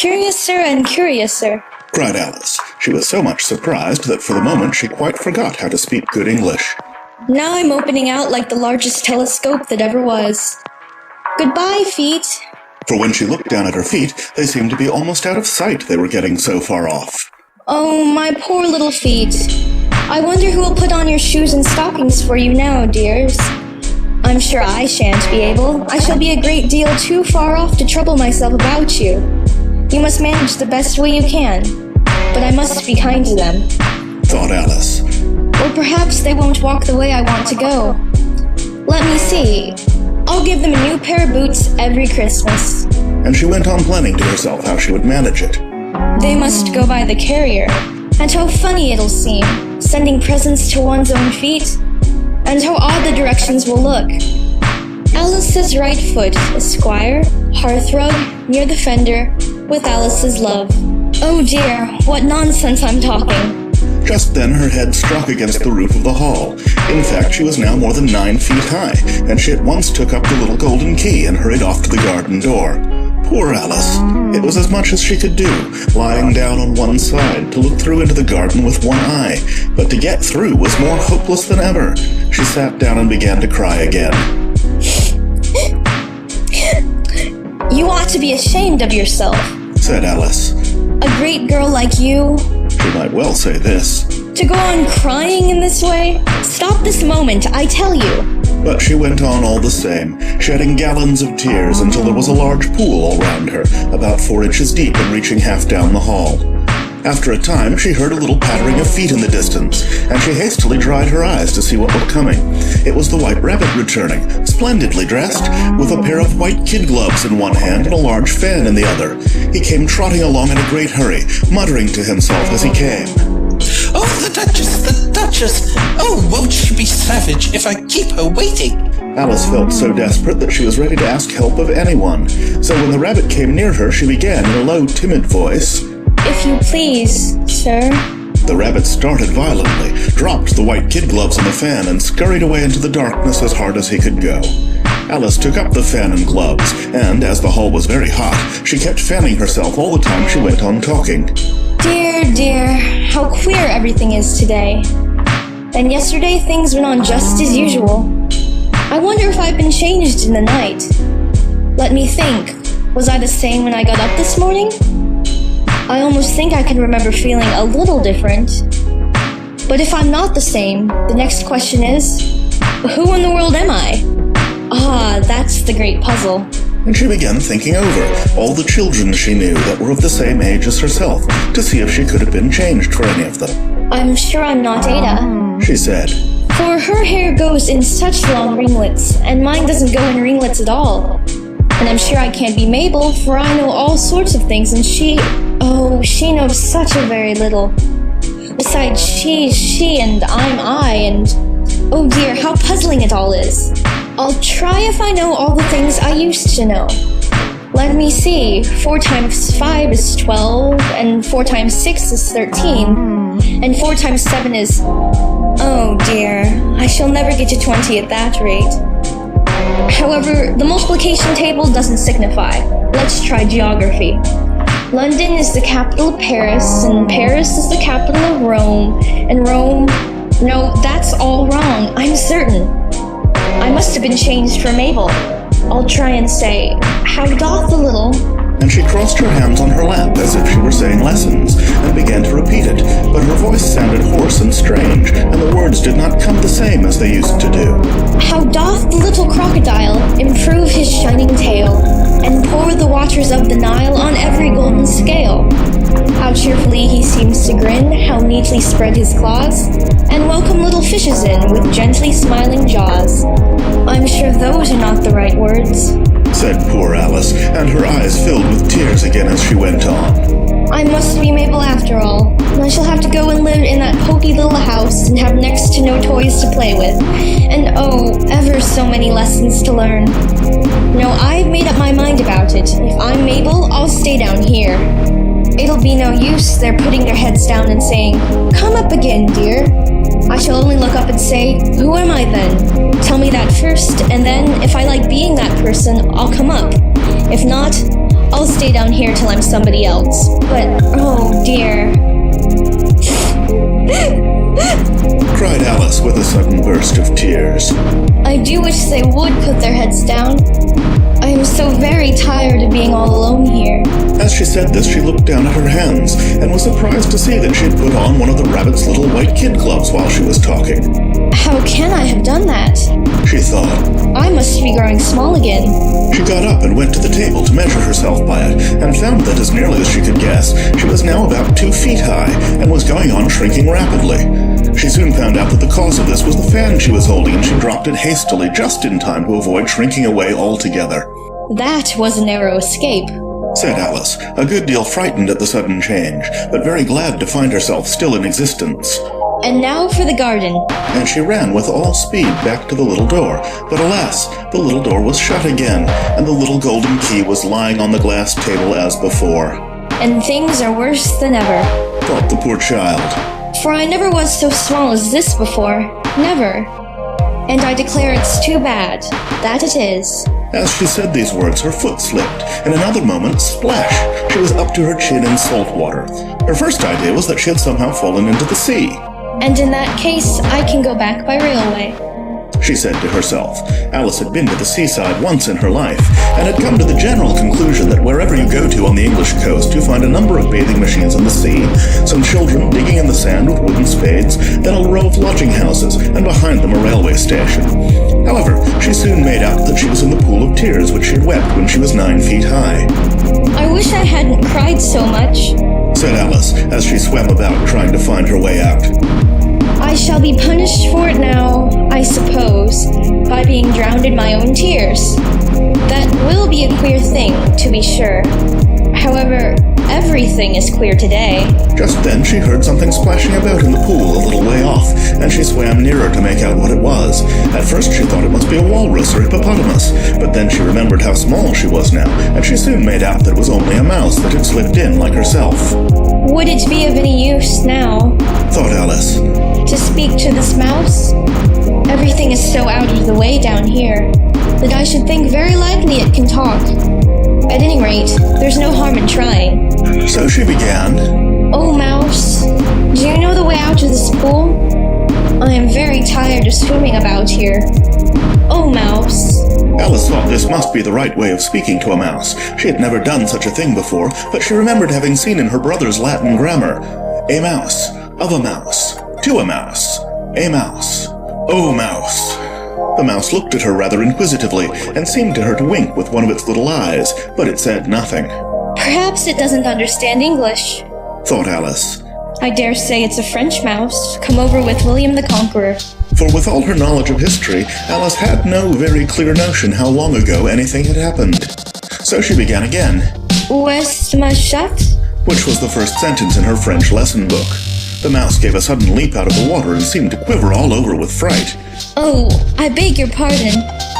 Curiouser and curiouser, cried Alice. She was so much surprised that for the moment she quite forgot how to speak good English. Now I'm opening out like the largest telescope that ever was. Goodbye, feet. For when she looked down at her feet, they seemed to be almost out of sight, they were getting so far off. Oh, my poor little feet. I wonder who will put on your shoes and stockings for you now, dears. I'm sure I shan't be able. I shall be a great deal too far off to trouble myself about you. You must manage the best way you can, but I must be kind to them, thought Alice. Or perhaps they won't walk the way I want to go. Let me see. I'll give them a new pair of boots every Christmas. And she went on planning to herself how she would manage it. They must go by the carrier, and how funny it'll seem, sending presents to one's own feet, and how odd the directions will look. Alice's right foot, Esquire, hearthrug, near the fender, with Alice's love. Oh dear, what nonsense I'm talking. Just then her head struck against the roof of the hall. In fact, she was now more than 9 feet high, and she at once took up the little golden key and hurried off to the garden door. Poor Alice! It was as much as she could do, lying down on one side to look through into the garden with one eye, but to get through was more hopeless than ever. She sat down and began to cry again. You ought to be ashamed of yourself, said Alice. A great girl like you. She might well say this. To go on crying in this way? Stop this moment, I tell you. But she went on all the same, shedding gallons of tears until there was a large pool all round her, about 4 inches deep and reaching half down the hall. After a time, she heard a little pattering of feet in the distance, and she hastily dried her eyes to see what was coming. It was the White Rabbit returning, splendidly dressed, with a pair of white kid gloves in one hand and a large fan in the other. He came trotting along in a great hurry, muttering to himself as he came. Oh, the Duchess, the Duchess! Oh, won't she be savage if I keep her waiting? Alice felt so desperate that she was ready to ask help of anyone. So when the rabbit came near her, she began in a low, timid voice, If you please, sir. The rabbit started violently, dropped the white kid gloves and the fan, and scurried away into the darkness as hard as he could go. Alice took up the fan and gloves, and as the hall was very hot, she kept fanning herself all the time she went on talking. Dear, dear, how queer everything is today. And yesterday things went on just as usual. I wonder if I've been changed in the night. Let me think. Was I the same when I got up this morning? I almost think I can remember feeling a little different. But if I'm not the same, the next question is, who in the world am I? Ah, that's the great puzzle. And she began thinking over all the children she knew that were of the same age as herself, to see if she could have been changed for any of them. I'm sure I'm not Ada, she said. For her hair goes in such long ringlets, and mine doesn't go in ringlets at all. And I'm sure I can't be Mabel, for I know all sorts of things, and she knows such a very little. Besides, she's she and I'm I, and oh dear, how puzzling it all is. I'll try if I know all the things I used to know. Let me see, 4 times 5 is 12, and 4 times 6 is 13, and 4 times 7 is... Oh dear, I shall never get to 20 at that rate. However, the multiplication table doesn't signify. Let's try geography. London is the capital of Paris, and Paris is the capital of Rome, and Rome... No, that's all wrong, I'm certain. I must have been changed for Mabel. I'll try and say, how doth the little... And she crossed her hands on her lap as if she were saying lessons, and began to repeat it, but her voice sounded hoarse and strange, and the words did not come the same as they used to do. How doth the little crocodile improve his shining tail, and pour the waters of the Nile on every golden scale? How cheerfully he seems to grin, how neatly spread his claws, and welcome little fishes in with gently smiling jaws. I'm sure those are not the right words, said poor Alice, and her eyes filled with tears again as she went on. I must be Mabel after all, and I shall have to go and live in that poky little house and have next to no toys to play with, and oh, ever so many lessons to learn. No, I've made up my mind about it. If I'm Mabel, I'll stay down here. It'll be no use their putting their heads down and saying, "Come up again, dear." I shall only look up and say, "Who am I then?" Tell me that first, and then, if I like being that person, I'll come up. If not, I'll stay down here till I'm somebody else. But, oh dear. cried Alice with a sudden burst of tears. I do wish they would put their heads down. I am so very tired of being all alone here. As she said this, she looked down at her hands and was surprised to see that she had put on one of the rabbit's little white kid gloves while she was talking. How can I have done that? She thought. I must be growing small again. She got up and went to the table to measure herself by it, and found that, as nearly as she could guess, she was now about 2 feet high, and was going on shrinking rapidly. She soon found out that the cause of this was the fan she was holding, and she dropped it hastily just in time to avoid shrinking away altogether. That was a narrow escape, said Alice, a good deal frightened at the sudden change, but very glad to find herself still in existence. And now for the garden. And she ran with all speed back to the little door, but alas, the little door was shut again, and the little golden key was lying on the glass table as before. And things are worse than ever, thought the poor child. For I never was so small as this before, never. And I declare it's too bad, that it is. As she said these words, her foot slipped. In another moment, splash! She was up to her chin in salt water. Her first idea was that she had somehow fallen into the sea. And in that case, I can go back by railway, she said to herself. Alice had been to the seaside once in her life, and had come to the general conclusion that wherever you go to on the English coast, you find a number of bathing machines in the sea, some children digging in the sand with wooden spades, then a row of lodging houses, and behind them a railway station. However, she soon made out that she was in the pool of tears which she had wept when she was 9 feet high. I wish I hadn't cried so much, said Alice, as she swam about trying to find her way out. I shall be punished for it now, I suppose, by being drowned in my own tears. That will be a queer thing, to be sure. However, everything is queer today. Just then she heard something splashing about in the pool a little way off, and she swam nearer to make out what it was. At first she thought it must be a walrus or hippopotamus, but then she remembered how small she was now, and she soon made out that it was only a mouse that had slipped in like herself. Would it be of any use now, thought Alice, to speak to this mouse? Everything is so out of the way down here that I should think very likely it can talk. At any rate, there's no harm in trying. So she began. Oh, mouse, do you know the way out of this pool? I am very tired of swimming about here. Oh, mouse. Alice thought this must be the right way of speaking to a mouse. She had never done such a thing before, but she remembered having seen in her brother's Latin grammar, a mouse, of a mouse, to a mouse, a mouse, oh mouse. The mouse looked at her rather inquisitively, and seemed to her to wink with one of its little eyes, but it said nothing. Perhaps it doesn't understand English, thought Alice. I dare say it's a French mouse, come over with William the Conqueror. For with all her knowledge of history, Alice had no very clear notion how long ago anything had happened. So she began again. Où est ma chatte? Which was the first sentence in her French lesson book. The mouse gave a sudden leap out of the water and seemed to quiver all over with fright. Oh, I beg your pardon,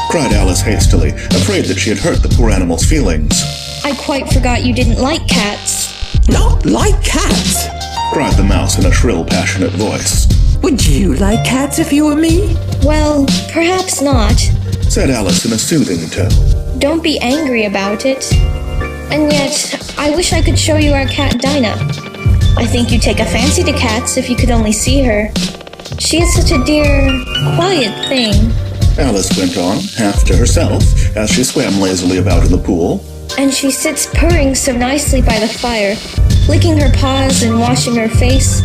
cried Alice hastily, afraid that she had hurt the poor animal's feelings. I quite forgot you didn't like cats. Not like cats? cried the mouse in a shrill, passionate voice. Would you like cats if you were me? Well, perhaps not, said Alice in a soothing tone. Don't be angry about it. And yet, I wish I could show you our cat Dinah. I think you'd take a fancy to cats if you could only see her. She is such a dear, quiet thing. Alice went on, half to herself, as she swam lazily about in the pool. And she sits purring so nicely by the fire, licking her paws and washing her face.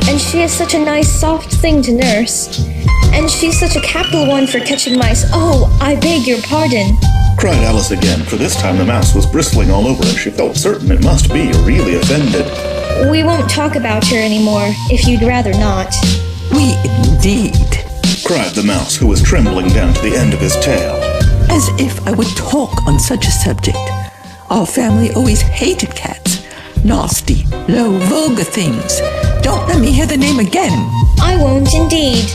And she is such a nice, soft thing to nurse. And she's such a capital one for catching mice. Oh, I beg your pardon, cried Alice again, for this time the mouse was bristling all over and she felt certain it must be really offended. We won't talk about her anymore, if you'd rather not. We indeed, cried the mouse, who was trembling down to the end of his tail. As if I would talk on such a subject. Our family always hated cats. Nasty, low, vulgar things. Don't let me hear the name again. I won't indeed,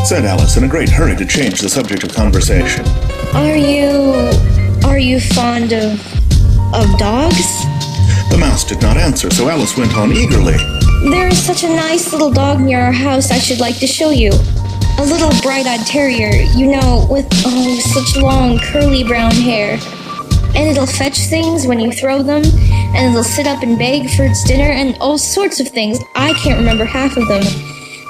said Alice in a great hurry to change the subject of conversation. Are you fond of dogs? The mouse did not answer, so Alice went on eagerly. There is such a nice little dog near our house I should like to show you. A little bright-eyed terrier, you know, with, such long, curly brown hair. and it'll fetch things when you throw them, and it'll sit up and beg for its dinner, and all sorts of things. I can't remember half of them.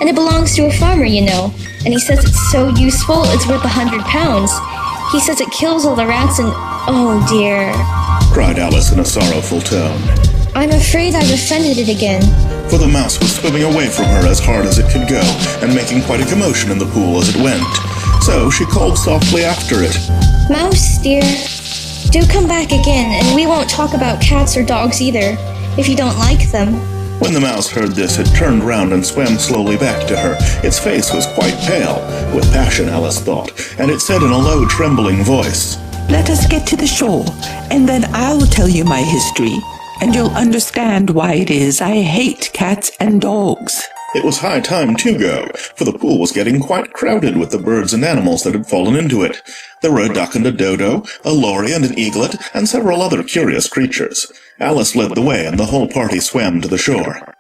And it belongs to a farmer, you know, and he says it's so useful, it's worth £100. He says it kills all the rats and... oh dear, cried Alice in a sorrowful tone. I'm afraid I've offended it again. For the mouse was swimming away from her as hard as it could go, and making quite a commotion in the pool as it went. So she called softly after it. Mouse, dear, do come back again, and we won't talk about cats or dogs either, if you don't like them. When the mouse heard this, it turned round and swam slowly back to her. Its face was quite pale, with passion, Alice thought, and it said in a low, trembling voice, Let us get to the shore, and then I'll tell you my history, and you'll understand why it is I hate cats and dogs. It was high time to go, for the pool was getting quite crowded with the birds and animals that had fallen into it. There were a duck and a dodo, a lory and an eaglet, and several other curious creatures. Alice led the way, and the whole party swam to the shore.